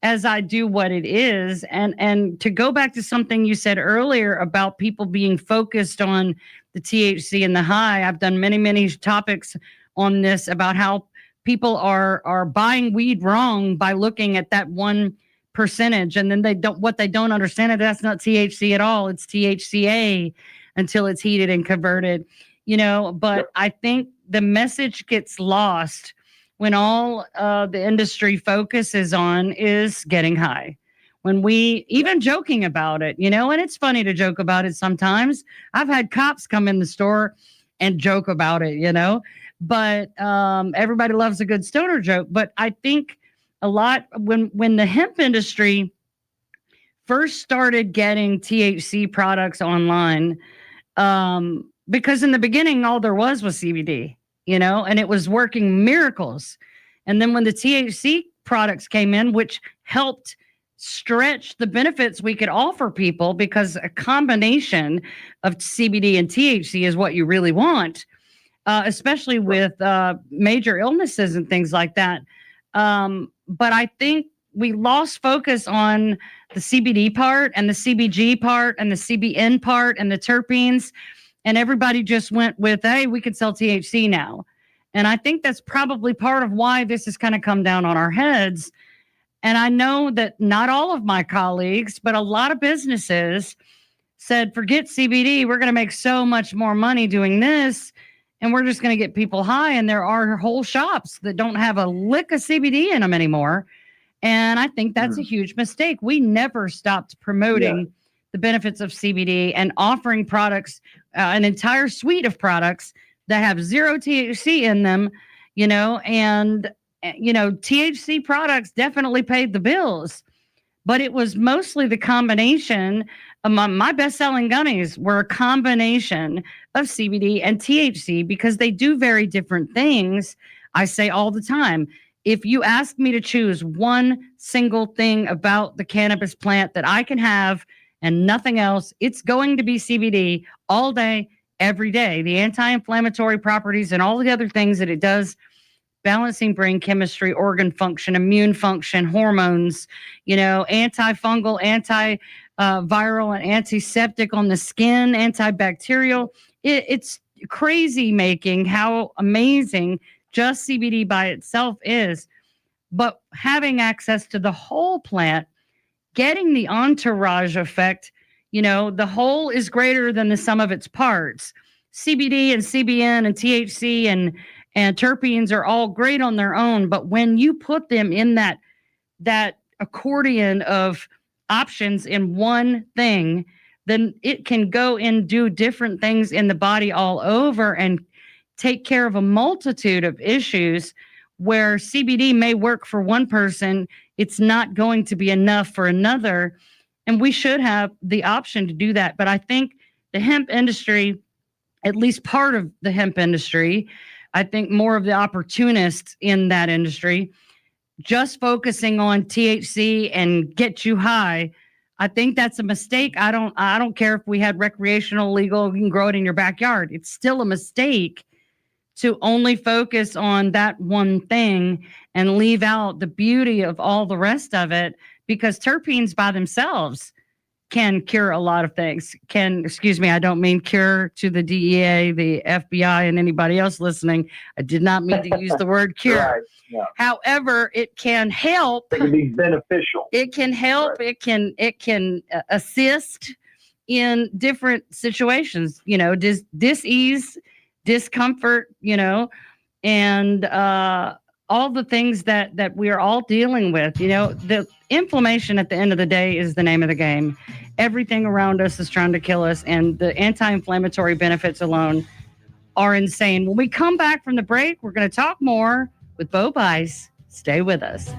as I do what it is. And to go back to something you said earlier about people being focused on the THC and the high, I've done many, many topics on this about how people are buying weed wrong by looking at that one percentage. And then what they don't understand is that's not THC at all. It's THCA until it's heated and converted, but I think the message gets lost when all the industry focuses on is getting high. When we even joking about it, and it's funny to joke about it sometimes. I've had cops come in the store and joke about it, but everybody loves a good stoner joke. But I think a lot when the hemp industry first started getting THC products online, because in the beginning, all there was CBD, and it was working miracles. And then when the THC products came in, which helped stretch the benefits we could offer people, because a combination of CBD and THC is what you really want, especially with major illnesses and things like that. But I think we lost focus on the CBD part and the CBG part and the CBN part and the terpenes, and everybody just went with, hey, we could sell THC now. And I think that's probably part of why this has kind of come down on our heads. And I know that not all of my colleagues, but a lot of businesses said, forget CBD. We're going to make so much more money doing this, and we're just going to get people high. And there are whole shops that don't have a lick of CBD in them anymore. And I think that's a huge mistake. We never stopped promoting the benefits of CBD and offering products, an entire suite of products that have zero THC in them, and THC products definitely paid the bills, but it was mostly the combination. My best-selling gummies were a combination of CBD and THC because they do very different things. I say all the time, if you ask me to choose one single thing about the cannabis plant that I can have and nothing else, it's going to be CBD all day, every day. The anti-inflammatory properties and all the other things that it does, balancing brain chemistry, organ function, immune function, hormones, antifungal, antiviral, and antiseptic on the skin, antibacterial. It's crazy making how amazing just CBD by itself is. But having access to the whole plant, getting the entourage effect, the whole is greater than the sum of its parts. CBD and CBN and THC and terpenes are all great on their own, but when you put them in that accordion of options in one thing, then it can go and do different things in the body all over and take care of a multitude of issues where CBD may work for one person, it's not going to be enough for another. And we should have the option to do that. But I think the hemp industry, at least part of the hemp industry, I think more of the opportunists in that industry, just focusing on THC and get you high, I think that's a mistake. I don't care if we had recreational legal, you can grow it in your backyard. It's still a mistake to only focus on that one thing and leave out the beauty of all the rest of it, because terpenes by themselves can cure a lot of things. I don't mean cure to the DEA, the FBI, and anybody else listening. I did not mean to use the word cure. Right. Yeah. However, it can help. It can be beneficial. It can help. Right. It can assist in different situations, dis-ease, discomfort, and all the things that we are all dealing with. The inflammation at the end of the day is the name of the game. Everything around us is trying to kill us, and the anti-inflammatory benefits alone are insane. When we come back from the break, we're going to talk more with Bo Bice. Stay with us.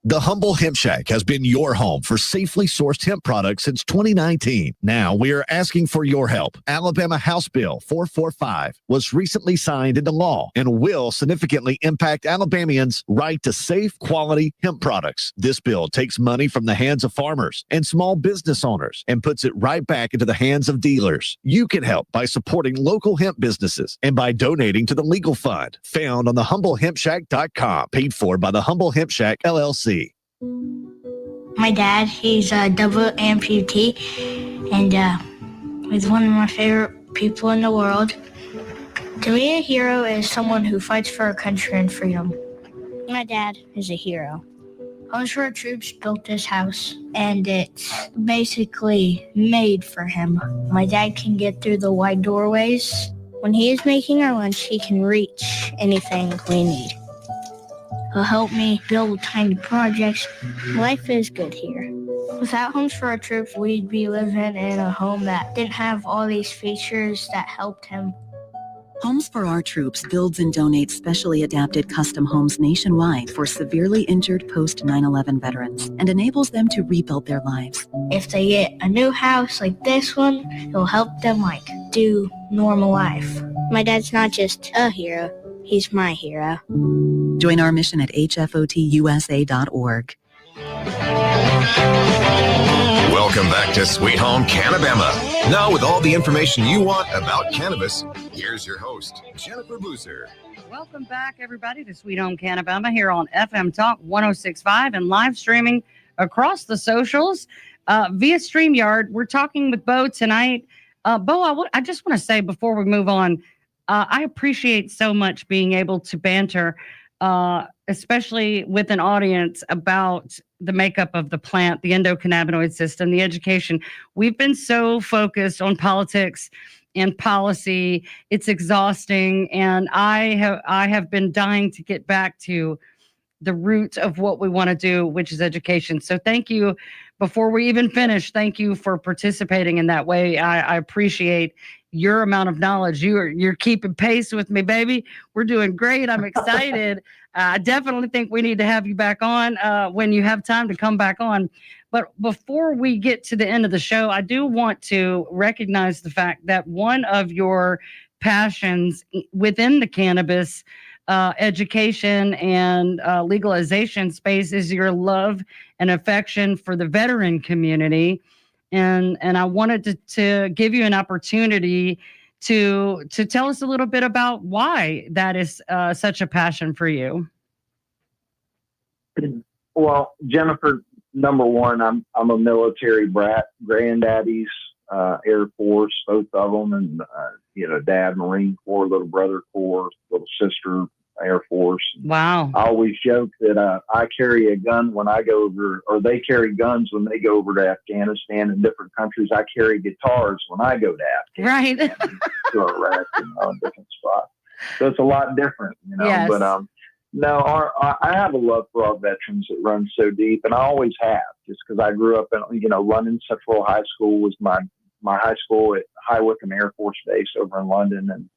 The Humble Hemp Shack has been your home for safely sourced hemp products since 2019. Now we are asking for your help. Alabama House Bill 445 was recently signed into law and will significantly impact Alabamians' right to safe, quality hemp products. This bill takes money from the hands of farmers and small business owners and puts it right back into the hands of dealers. You can help by supporting local hemp businesses and by donating to the legal fund found on thehumblehempshack.com, paid for by the Humble Hemp Shack, LLC. My dad, he's a double amputee, and he's one of my favorite people in the world. To me, a hero is someone who fights for our country and freedom. My dad is a hero. Homes for Our Troops built this house, and it's basically made for him. My dad can get through the wide doorways. When he is making our lunch, he can reach anything we need. He'll help me build tiny projects. Life is good here. Without Homes for Our Troops, we'd be living in a home that didn't have all these features that helped him. Homes for Our Troops builds and donates specially adapted custom homes nationwide for severely injured post-9/11 veterans and enables them to rebuild their lives. If they get a new house like this one, it'll help them do normal life. My dad's not just a hero, he's my hero. Join our mission at hfotusa.org. Welcome back to Sweet Home CannaBama. Now, with all the information you want about cannabis, here's your host, Jennifer Boozer. Welcome back, everybody, to Sweet Home CannaBama here on FM Talk 106.5 and live streaming across the socials via StreamYard. We're talking with Bo tonight. Bo, I just want to say before we move on, I appreciate so much being able to banter, especially with an audience, about the makeup of the plant, the endocannabinoid system, the education. We've been so focused on politics and policy. It's exhausting. And I have been dying to get back to the root of what we want to do, which is education. So thank you. Before we even finish, thank you for participating in that way. I appreciate your amount of knowledge. You're keeping pace with me, baby. We're doing great. I'm excited. I definitely think we need to have you back on when you have time to come back on. But before we get to the end of the show, I do want to recognize the fact that one of your passions within the cannabis education and legalization space is your love and affection for the veteran community. And I wanted to give you an opportunity to tell us a little bit about why that is such a passion for you. Well, Jennifer, number one, I'm a military brat. Granddaddy's Air Force, both of them, and dad Marine Corps, little brother Corps, little sister Air Force. Wow. I always joke that I carry a gun when I go over, or they carry guns when they go over to Afghanistan and different countries. I carry guitars when I go to Afghanistan. Right. To Iraq and different spots. So it's a lot different, Yes. But no, I have a love for our veterans that runs so deep, and I always have, just because I grew up in, London Central High School was my high school at High Wycombe Air Force Base over in London, and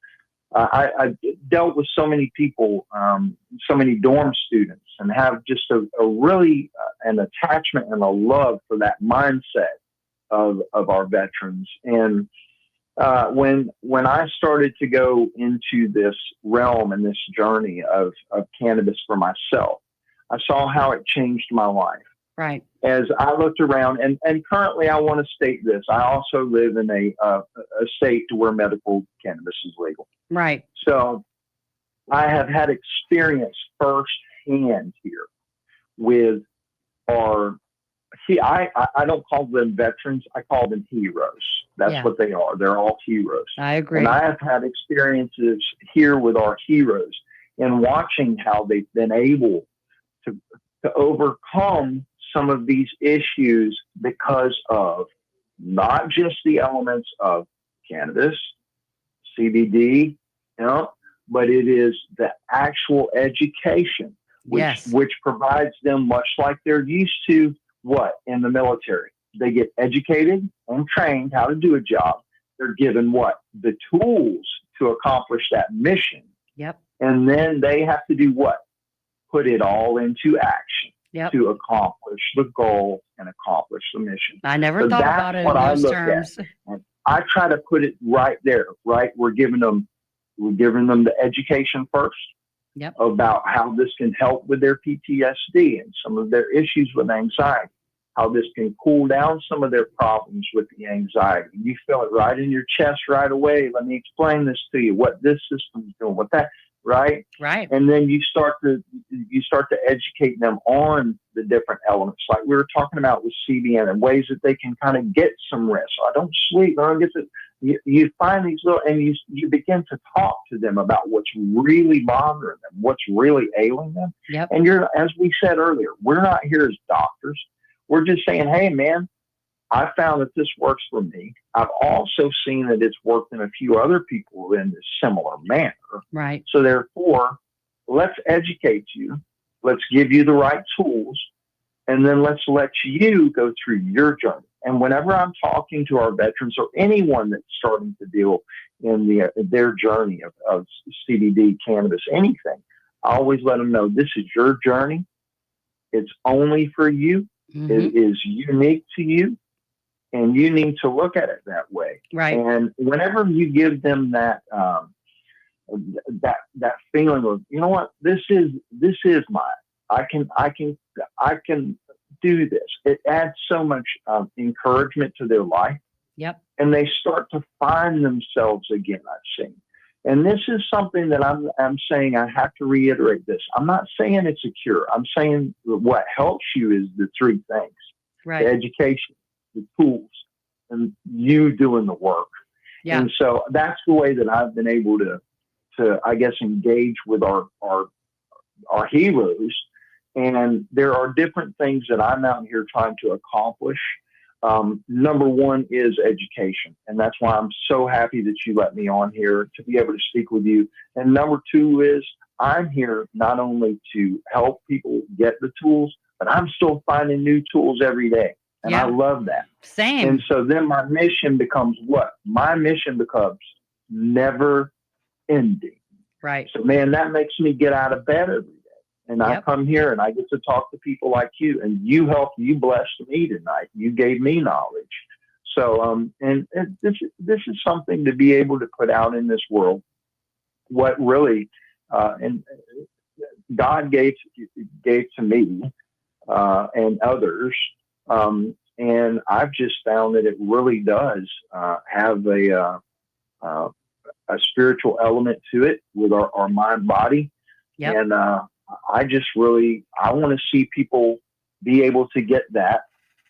I dealt with so many people, so many dorm students, and have just a really an attachment and a love for that mindset of our veterans. And when I started to go into this realm and this journey of cannabis for myself, I saw how it changed my life. Right. As I looked around, and currently I want to state this, I also live in a state where medical cannabis is legal. Right. So I have had experience firsthand here with I don't call them veterans, I call them heroes. That's what they are. They're all heroes. I agree. And I have had experiences here with our heroes and watching how they've been able to overcome some of these issues because of not just the elements of cannabis, CBD, but it is the actual education, which provides them, much like they're used to in the military. They get educated and trained how to do a job. They're given the tools to accomplish that mission. Yep. And then they have to do put it all into action. Yep. To accomplish the goal and accomplish the mission. I never thought about it in those terms. I try to put it right there, right? We're giving them the education first. Yep. About how this can help with their PTSD and some of their issues with anxiety, how this can cool down some of their problems with the anxiety. You feel it right in your chest right away. Let me explain this to you, what this system is doing, what that, right? Right. And then you start to educate them on the different elements, like we were talking about with CBN, and ways that they can kind of get some rest. I don't sleep. I don't get to. You find these little, and you begin to talk to them about what's really bothering them, what's really ailing them. Yep. And as we said earlier, we're not here as doctors. We're just saying, hey, man, I found that this works for me. I've also seen that it's worked in a few other people in a similar manner. Right. So therefore, let's educate you. Let's give you the right tools. And then let's let you go through your journey. And whenever I'm talking to our veterans or anyone that's starting to deal in their journey of CBD, cannabis, anything, I always let them know this is your journey. It's only for you. Mm-hmm. It is unique to you. And you need to look at it that way. Right. And whenever you give them that feeling of, you know what, this is mine. I can do this. It adds so much encouragement to their life. Yep. And they start to find themselves again, I've seen. And this is something that I'm saying, I have to reiterate this. I'm not saying it's a cure. I'm saying what helps you is the three things. Right. The education, the tools, and you doing the work. Yeah. And so that's the way that I've been able to I guess, engage with our heroes. And there are different things that I'm out here trying to accomplish. Number one is education. And that's why I'm so happy that you let me on here to be able to speak with you. And number two is I'm here not only to help people get the tools, but I'm still finding new tools every day. And I love that. Same. And so then my mission becomes what? My mission becomes never ending. Right. So, man, that makes me get out of bed every day. And I come here and I get to talk to people like you, and you blessed me tonight. You gave me knowledge. So, and this is something to be able to put out in this world. What really, and God gave to me and others, and I've just found that it really does have a spiritual element to it with our mind body. Yep. And I want to see people be able to get that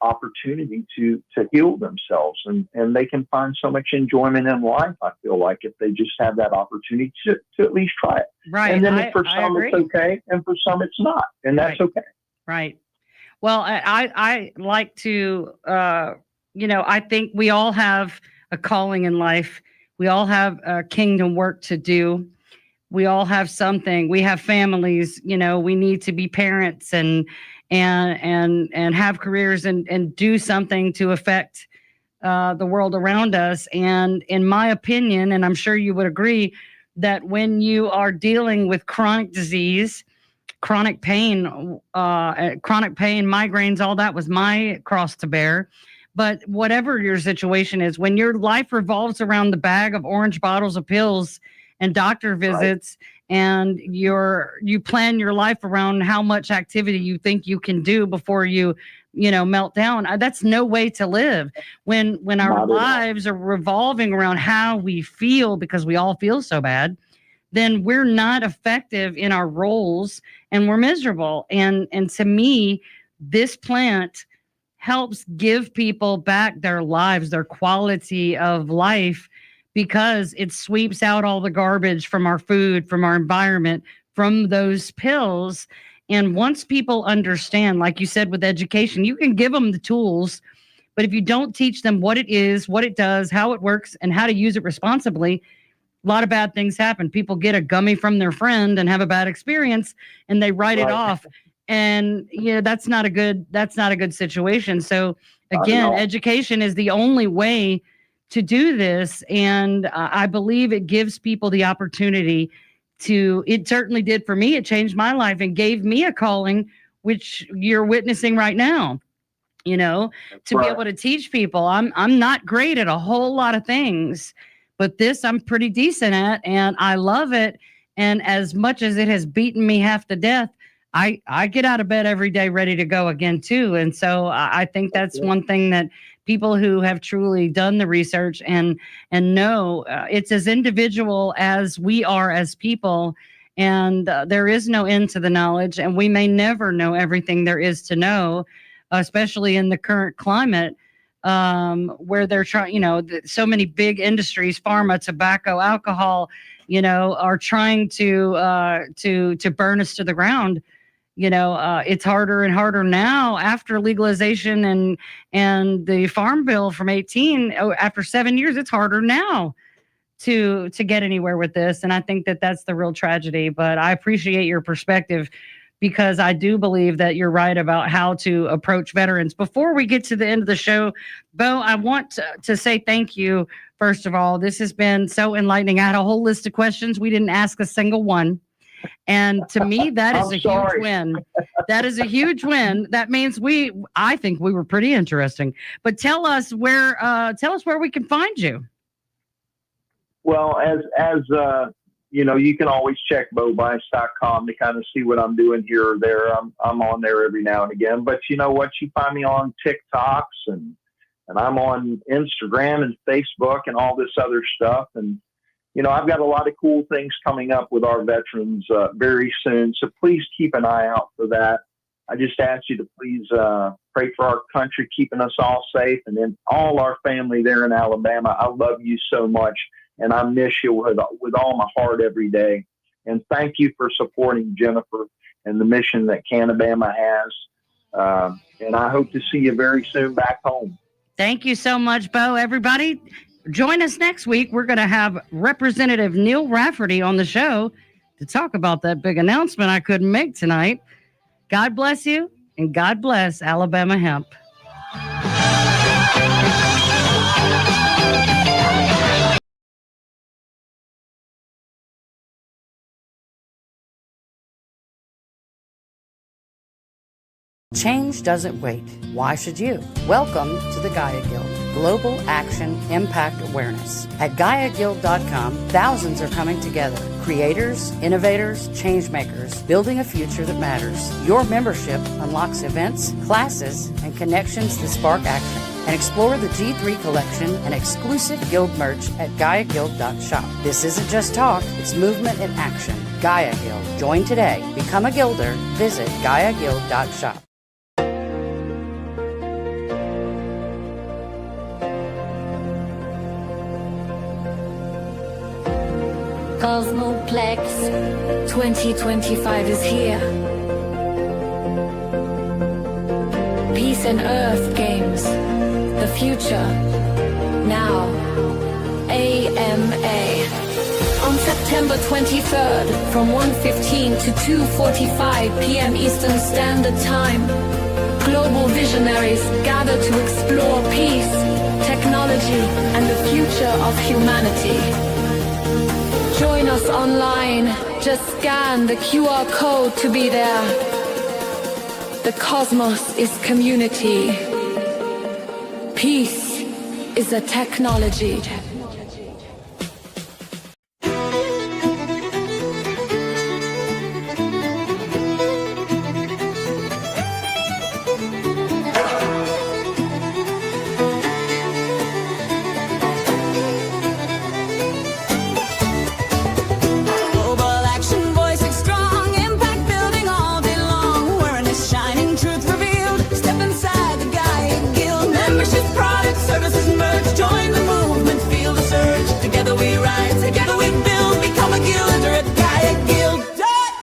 opportunity to heal themselves, and they can find so much enjoyment in life, I feel like, if they just have that opportunity to at least try it. Right. And then for some it's okay, and for some it's not, and that's okay. Right. Well, I like to, I think we all have a calling in life. We all have kingdom work to do. We all have something. We have families. We need to be parents and have careers and do something to affect the world around us. And in my opinion, and I'm sure you would agree, that when you are dealing with chronic disease, chronic pain, migraines, all that was my cross to bear. But whatever your situation is, when your life revolves around the bag of orange bottles of pills and doctor visits, and you plan your life around how much activity you think you can do before you melt down, that's no way to live. When our lives are revolving around how we feel, because we all feel so bad, then we're not effective in our roles and we're miserable. And to me, this plant helps give people back their lives, their quality of life, because it sweeps out all the garbage from our food, from our environment, from those pills. And once people understand, like you said, with education, you can give them the tools, but if you don't teach them what it is, what it does, how it works, and how to use it responsibly, a lot of bad things happen. People get a gummy from their friend and have a bad experience, and they write it off. And that's not a good situation. So again, education is the only way to do this. And I believe it gives people the opportunity to, it certainly did for me. It changed my life and gave me a calling, which you're witnessing right now, be able to teach people. I'm not great at a whole lot of things, but this I'm pretty decent at, and I love it. And as much as it has beaten me half to death, I get out of bed every day ready to go again too. And so I think that's one thing that people who have truly done the research and know it's as individual as we are as people. And there is no end to the knowledge, and we may never know everything there is to know, especially in the current climate, where they're trying, so many big industries, pharma, tobacco, alcohol, are trying to burn us to the ground. It's harder and harder now after legalization and the farm bill from 18, after 7 years, it's harder now to get anywhere with this. And I think that that's the real tragedy, but I appreciate your perspective, because I do believe that you're right about how to approach veterans. Before we get to the end of the show, Bo, I want to say thank you. First of all, this has been so enlightening. I had a whole list of questions. We didn't ask a single one. And to me, that is a huge win. That is a huge win. That means I think we were pretty interesting. But tell us where we can find you. Well, as you can always check bobice.com to kind of see what I'm doing here or there. I'm on there every now and again. But you know what? You find me on TikToks and I'm on Instagram and Facebook and all this other stuff. And, I've got a lot of cool things coming up with our veterans very soon. So please keep an eye out for that. I just ask you to please pray for our country, keeping us all safe, and then all our family there in Alabama. I love you so much, and I miss you with all my heart every day. And thank you for supporting Jennifer and the mission that CannaBama has. And I hope to see you very soon back home. Thank you so much, Bo. Everybody, join us next week. We're going to have Representative Neil Rafferty on the show to talk about that big announcement I couldn't make tonight. God bless you, and God bless Alabama Hemp. Change doesn't wait. Why should you? Welcome to the Gaia Guild, Global Action Impact Awareness. At GaiaGuild.com, thousands are coming together. Creators, innovators, change makers, building a future that matters. Your membership unlocks events, classes, and connections to spark action. And explore the G3 collection and exclusive guild merch at GaiaGuild.shop. This isn't just talk, it's movement in action. Gaia Guild. Join today. Become a guilder. Visit GaiaGuild.shop. Cosmoplex 2025 is here. Peace and Earth Games. The future. Now. AMA. On September 23rd from 1:15 to 2:45 p.m. Eastern Standard Time, global visionaries gather to explore peace, technology, and the future of humanity. Join us online. Just scan the QR code to be there. The cosmos is community. Peace is a technology. Services merge, join the movement, feel the surge. Together we rise, together we